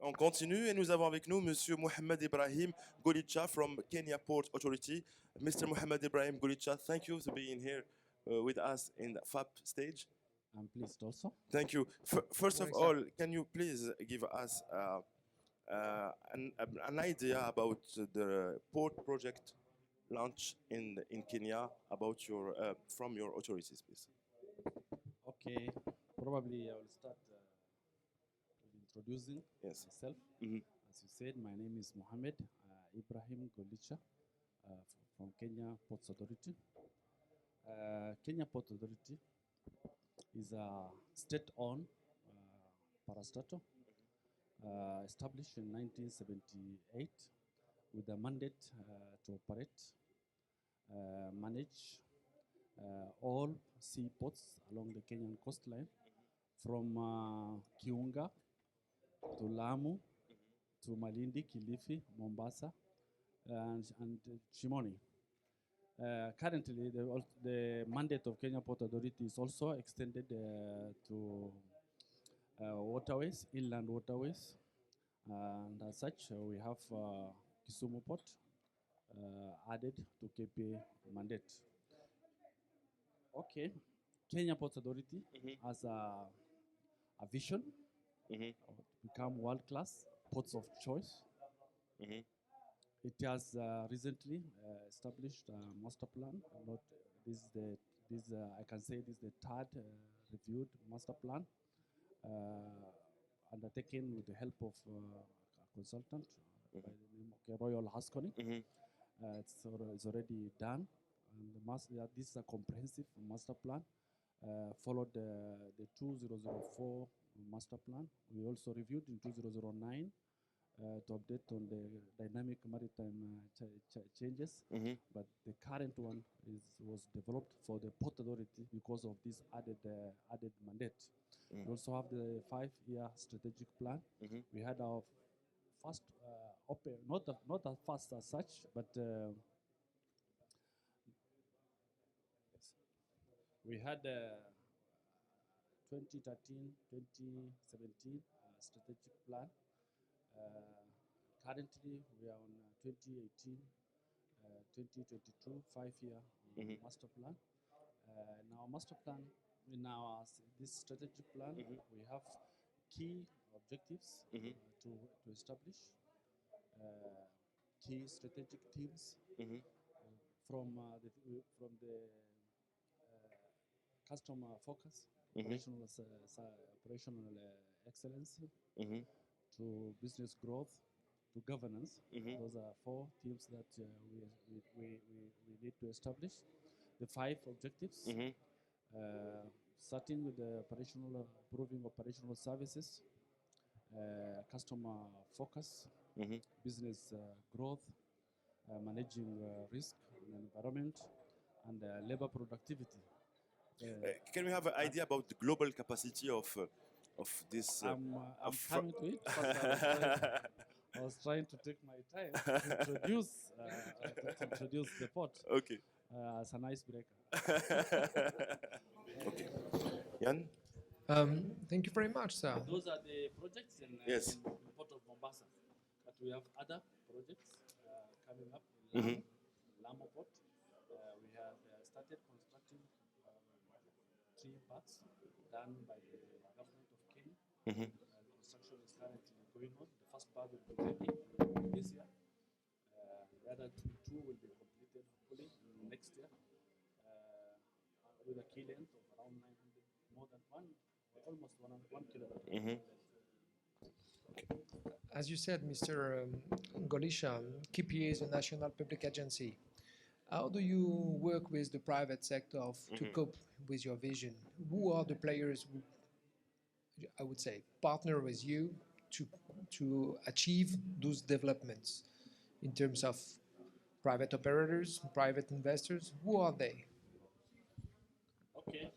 On continue et nous avons avec nous Monsieur Mohamed Ibrahim Golicha from Kenya Port Authority. Mr. Mohamed Ibrahim Golicha, thank you for being here with us in the FAP stage. I'm pleased also. Thank you. First of all, can you please give us an idea about the port project launch in Kenya about your from your authorities, please? Okay, probably I will start with introducing myself. As you said, my name is Mohamed Ibrahim Golicha from Kenya Ports Authority. Kenya Port Authority is a state-owned parastatal established in 1978 with a mandate to operate, manage all seaports along the Kenyan coastline from Kiunga to Lamu to Malindi, Kilifi, Mombasa, and Shimoni. Currently, the mandate of Kenya Port Authority is also extended to waterways, inland waterways, and as such, we have Kisumu Port added to KPA mandate. Okay, Kenya Port Authority has a vision to become world-class ports of choice. It has recently established a master plan. I can say this is the third reviewed master plan, undertaken with the help of a consultant by the name of Royal Haskoni. It's already done. And this is a comprehensive master plan. Followed the 2004 master plan. We also reviewed in 2009 to update on the dynamic maritime changes. But the current one was developed for the Port Authority because of this added mandate. We also have the 5-year strategic plan. We had our first, not as fast as such, but we had 2013-2017 strategic plan. Currently, we are on 2018-2022 5-year master plan. In our master plan, this strategic plan, we have key objectives to establish, key strategic themes from the customer focus, operational excellence, to business growth, to governance. Those are 4 themes that we need to establish. The 5 objectives, starting with the improving operational services, customer focus, business growth, managing risk and environment, and labor productivity. Can we have an idea about the global capacity of this? I'm coming to it, but I was trying to take my time to introduce the port as an icebreaker. Okay. Jan? Thank you very much, sir. Those are the projects in the port of Mombasa. But we have other projects coming up in Lamu Port. We have started constructing 3 parts done by the government of Kenya. Construction is currently going on. The first part will be ready this year. The other two will be completed hopefully next year with a key length of around 900, more than almost 1 kilometer. As you said, Mr. Golicha, KPA is a national public agency. How do you work with the private sector to cope with your vision? Who are the players who, I would say, partner with you to achieve those developments in terms of private operators, private investors? Who are they? Okay.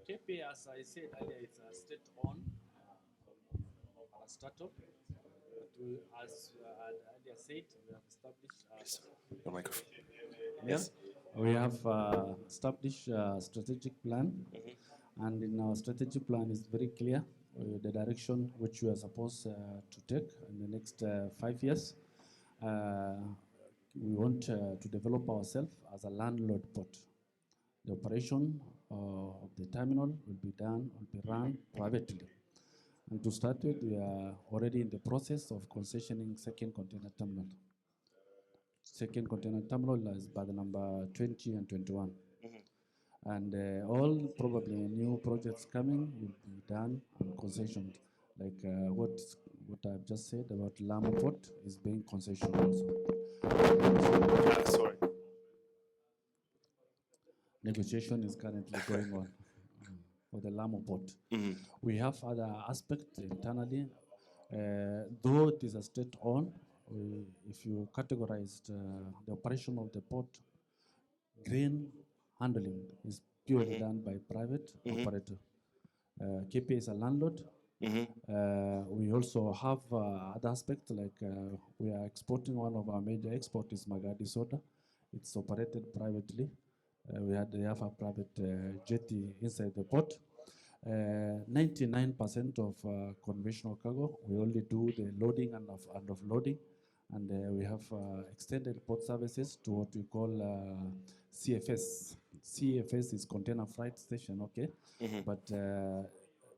KPA, as I said earlier, it's a state-owned startup. As I earlier said, we have established Your microphone. Yes. We have established a strategic plan, and in our strategic plan is very clear. the direction which we are supposed to take in the next 5 years. We want to develop ourselves as a landlord port. The operation of the terminal will be run privately. And to start with, we are already in the process of concessioning second container terminal. Second container terminal is by the number 20 and 21. And all probably new projects coming will be done and concessioned. Like what I've just said about Lamu Port is being concessioned also. Sorry. Negotiation is currently going on for the Lamu Port. We have other aspects internally. Though it is a state-owned, if you categorize the operation of the port, grain handling is purely done by private operator. KPA is a landlord. We also have other aspects like we are exporting. One of our major exports is Magadi soda. It's operated privately. They have a private jetty inside the port. 99% of conventional cargo, we only do the loading and offloading. And we have extended port services to what we call CFS. CFS is container freight station, okay? But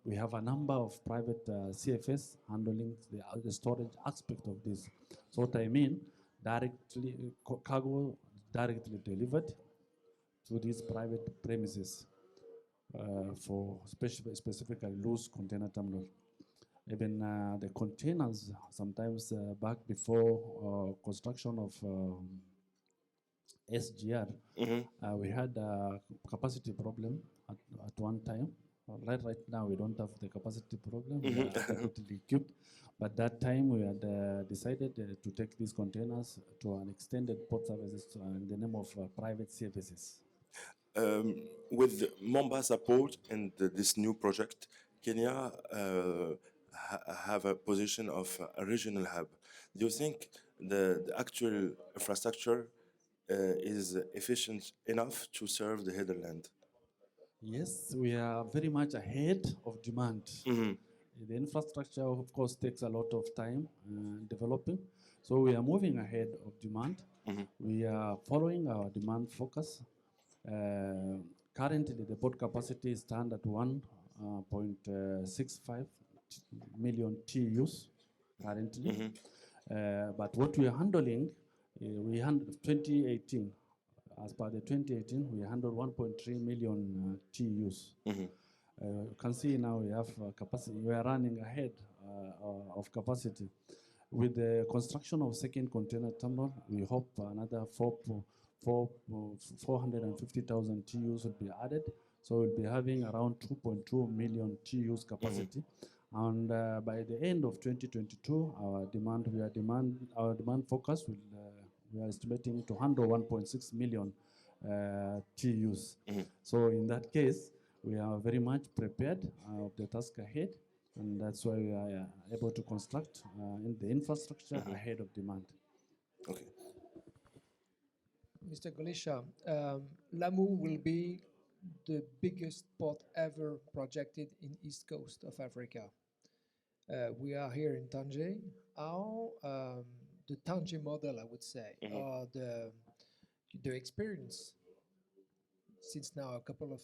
we have a number of private CFS handling the storage aspect of this. So what I mean, cargo directly delivered to these private premises for specifically loose container terminal. Even the containers, sometimes back before construction of SGR, we had a capacity problem at one time. Right now, we don't have the capacity problem. We are adequately equipped. But that time, we had decided to take these containers to an extended port services in the name of private services. With Mombasa Port and this new project, Kenya have a position of a regional hub. Do you think the actual infrastructure is efficient enough to serve the hinterland? Yes, we are very much ahead of demand. The infrastructure, of course, takes a lot of time developing. So we are moving ahead of demand. We are following our demand focus. Currently, the port capacity is stand at 1.65 million TEUs currently. But what we are handling, we handled 2018. As per the 2018, we handled 1.3 million TEUs. You can see now we have capacity. We are running ahead of capacity. With the construction of second container terminal, we hope another 450,000 TEUs will be added. So we'll be having around 2.2 million TEUs capacity. And by the end of 2022, our demand focus will we are estimating to handle 1.6 million TEUs. So in that case, we are very much prepared of the task ahead, and that's why we are able to construct in the infrastructure ahead of demand. Okay. Mr. Golicha, Lamu will be the biggest port ever projected in East Coast of Africa. We are here in Tanger. How the Tanger model, I would say, or the experience since now a couple of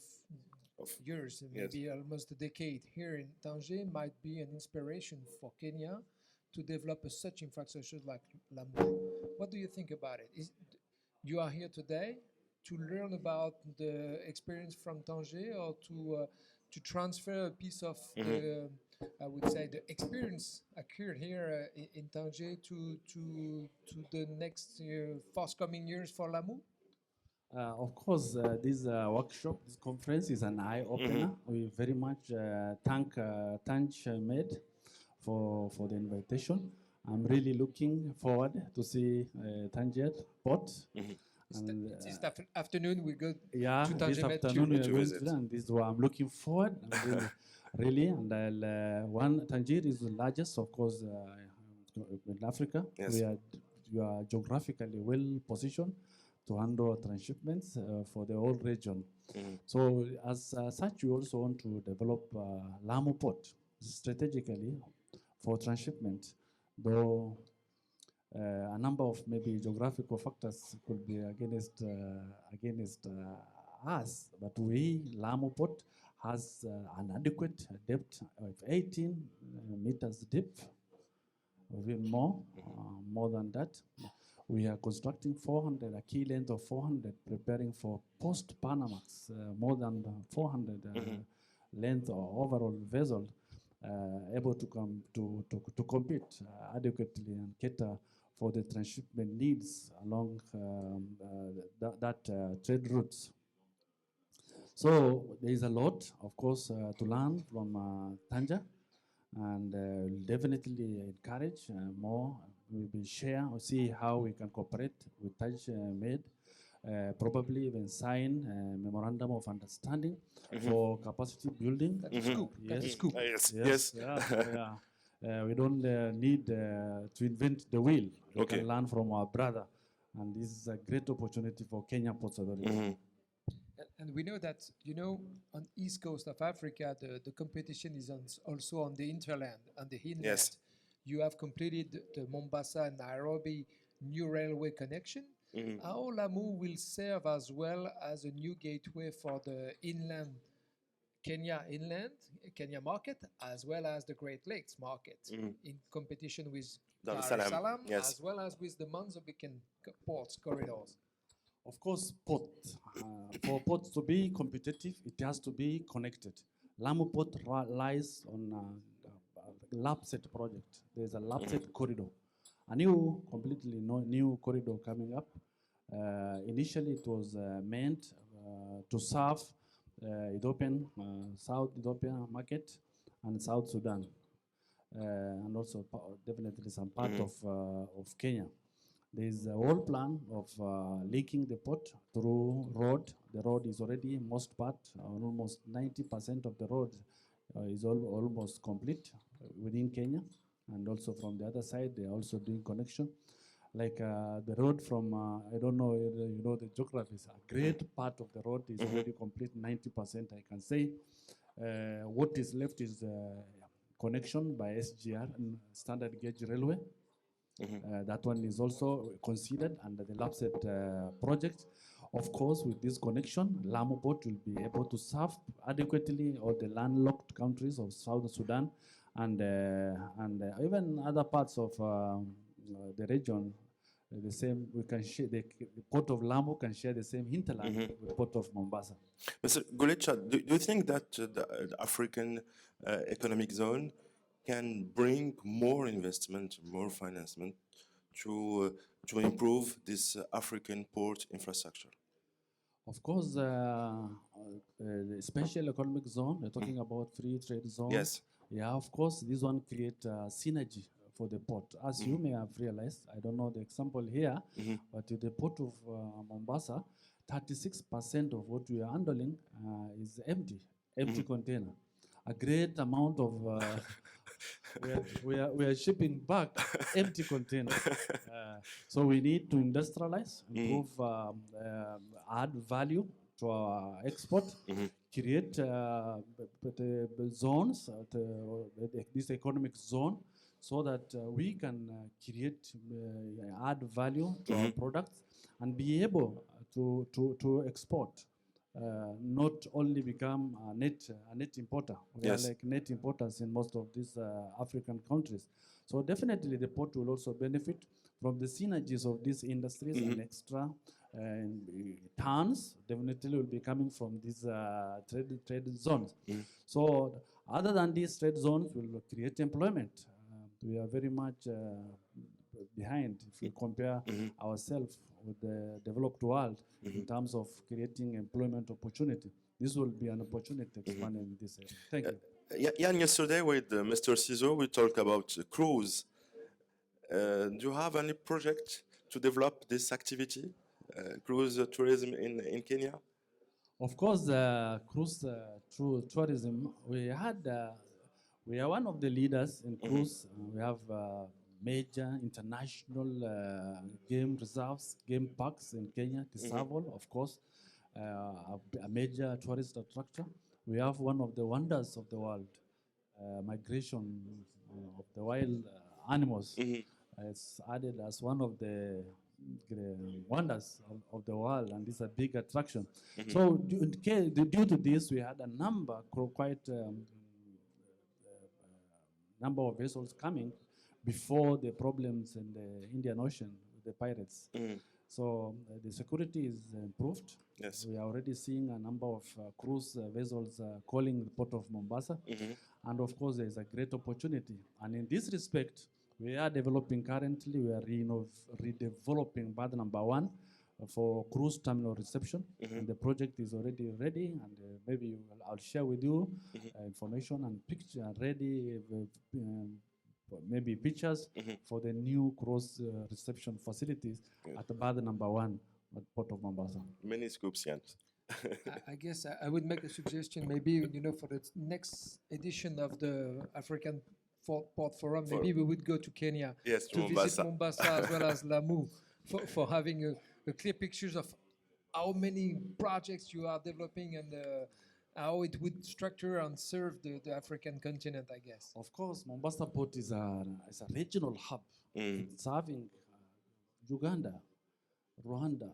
years, maybe almost a decade here in Tanger, might be an inspiration for Kenya to develop such infrastructure like Lamu. What do you think about it? You are here today to learn about the experience from Tanger, or to transfer a piece of the, I would say, the experience occurred here in Tanger to the next forthcoming years for Lamu? Of course, this workshop, this conference is an eye-opener. We very much thank Tanger for the invitation. I'm really looking forward to see Tanger Port. This afternoon we go to Tanger. This afternoon we are going to, and this is what I'm looking forward. Really, and Tanger is the largest, of course, in Africa. Yes. We are geographically well positioned to handle transshipments for the whole region. So as such, we also want to develop Lamu Port. strategically for transshipment, though a number of maybe geographical factors could be against us, but Lamu Port has an adequate depth of 18 meters deep, even more than that. We are constructing 400, a key length of 400, preparing for post-Panamax, more than 400 length or overall vessel able to come to compete adequately and cater for the transshipment needs along that trade routes. So there is a lot, of course, to learn from Tanger, and definitely encourage more. We will share or see how we can cooperate with Taj probably even sign a memorandum of understanding for capacity building. That's a scoop. That's a scoop. Yes. Yeah. We don't need to invent the wheel. We Okay. can learn from our brother, and this is a great opportunity for Kenya Ports Authority. And we know that, on east coast of Africa, the competition is also on the hinterland, on the inland. Yes. You have completed the Mombasa and Nairobi new railway connection. How Lamu will serve as well as a new gateway for the Kenya market, as well as the Great Lakes market, in competition with Dar es Salaam, Yes. as well as with the Mozambican ports corridors. Of course, for ports to be competitive, it has to be connected. Lamu Port lies on a LAPSET project. There's a LAPSET corridor, a completely new corridor coming up. Initially, it was meant to serve Ethiopian, South Ethiopia market and South Sudan, and also definitely some part of Kenya. There is a whole plan of linking the port through road. The road is already most part, almost 90% of the road is almost complete within Kenya. And also from the other side, they are also doing connection. Like the road from, I don't know, the geography, a great part of the road is already complete, 90% I can say. What is left is connection by SGR and standard gauge railway. That one is also considered under the LAPSET project. Of course, with this connection, Lamu Port will be able to serve adequately all the landlocked countries of South Sudan and even other parts of the region. The same, we can share the port of Lamu can share the same hinterland with the port of Mombasa. Mr. Golicha, do you think that the African economic zone can bring more investment, more financement to improve this African port infrastructure? Of course, the special economic zone, we're talking about free trade zone. Yes. Yeah, of course, this one creates synergy for the port. As you may have realized, I don't know the example here, but the port of Mombasa, 36% of what we are handling is empty container. A great amount of we are shipping back empty containers. So we need to industrialize, improve, add value to our export, create zones, this economic zone, so that we can create, add value to our products and be able to export. Not only become a net importer. We are like net importers in most of these African countries. So definitely the port will also benefit from the synergies of these industries and extra tons definitely will be coming from these trade zones. So other than these trade zones, will create employment. We are very much behind if we compare ourselves with the developed world in terms of creating employment opportunity. This will be an opportunity to expand in this area. Thank you. Jan, yesterday with Mr. Cizo, we talked about cruise. Do you have any project to develop this activity, cruise tourism in Kenya? Of course, cruise tourism, we are one of the leaders in cruise. We have major international game reserves, game parks in Kenya, Tisavol, of course, a major tourist attraction. We have one of the wonders of the world, migration of the wild animals. It's added as one of the wonders of the world, and it's a big attraction. So due to this, we had a quite number of vessels coming before the problems in the Indian Ocean with the pirates. So the security is improved. Yes. We are already seeing a number of cruise vessels calling the port of Mombasa. And of course, there is a great opportunity. And in this respect, we are developing currently, we are redeveloping berth number 1 for cruise terminal reception. And the project is already ready, and maybe I'll share with you information and picture ready, maybe pictures for the new cruise reception facilities at the berth number 1 at Port of Mombasa. Many scoops, Jan. I guess I would make a suggestion, maybe, for the next edition of the African Port Forum, maybe we would go to Kenya to visit Mombasa as well as Lamu for having a clear pictures of how many projects you are developing and how it would structure and serve the African continent, I guess. Of course, Mombasa Port is a regional hub. It's serving Uganda, Rwanda,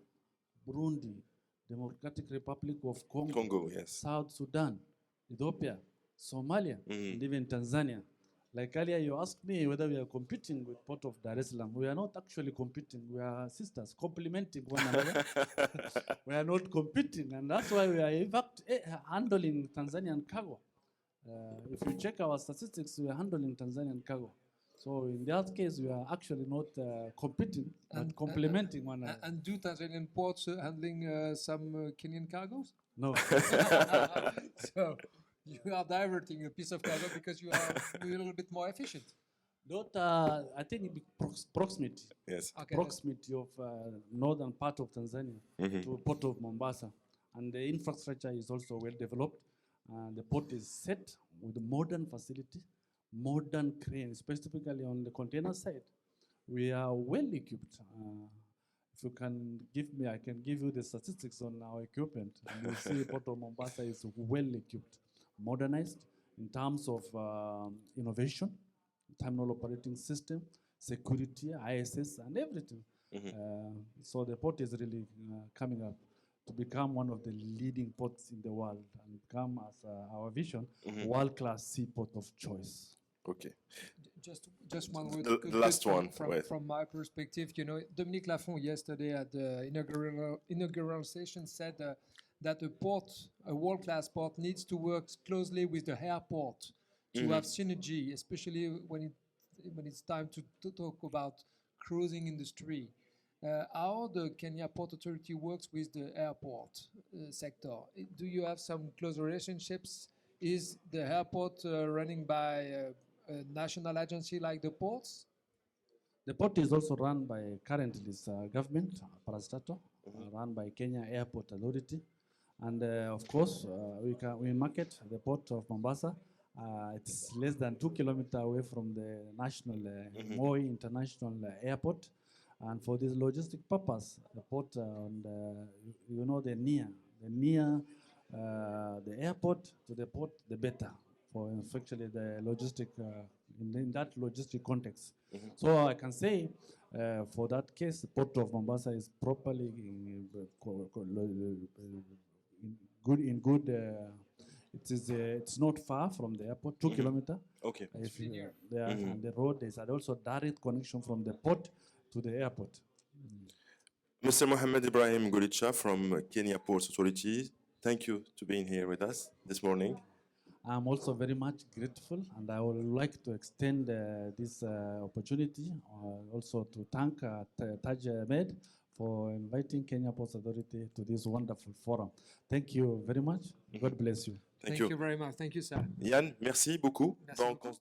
Burundi, Democratic Republic of Congo, yes. South Sudan, Ethiopia, Somalia, and even Tanzania. Like earlier, you asked me whether we are competing with Port of Dar es Salaam. We are not actually competing. We are sisters, complementing one another. We are not competing, and that's why we are in fact handling Tanzanian cargo. If you check our statistics, we are handling Tanzanian cargo. So in that case, we are actually not competing, but complementing one another. And do Tanzanian ports handling some Kenyan cargoes? No. So you are diverting a piece of cargo because you are a little bit more efficient. Not, I think proximity. Yes. Okay, proximity of northern part of Tanzania to Port of Mombasa. And the infrastructure is also well developed. The port is set with a modern facility, modern cranes, specifically on the container side. We are well equipped. If you can give me, I can give you the statistics on our equipment. And you'll see Port of Mombasa is well equipped, modernized in terms of innovation, terminal operating system, security, ISS, and everything. So the port is really coming up to become one of the leading ports in the world and become, as our vision, world-class seaport of choice. Okay. Just one word. The last one. From my perspective, Dominique Lafont yesterday at the inaugural session said that a world-class port needs to work closely with the airport to have synergy, especially when it's time to talk about cruising industry. How the Kenya Port Authority works with the airport sector? Do you have some close relationships? Is the airport running by a national agency like the ports? The port is also run by currently this government, parastatal, run by Kenya Airport Authority. And of course, we market the port of Mombasa. It's less than 2 kilometers away from the national Moi International Airport. And for this logistic purpose, the port, the near the airport to the port, the better for actually the logistic, in that logistic context. So I can say, for that case, the port of Mombasa is properly in good. It's not far from the airport, 2 kilometers. Okay. And the road is also direct connection from the port to the airport. Mr. Mohamed Ibrahim Golicha from Kenya Ports Authority, thank you to being here with us this morning. I'm also very much grateful, and I would like to extend this opportunity also to thank Taj Ahmed for inviting Kenya Ports Authority to this wonderful forum. Thank you very much. God bless you. Thank you very much. Thank you, sir. Yann, merci beaucoup. Merci beaucoup.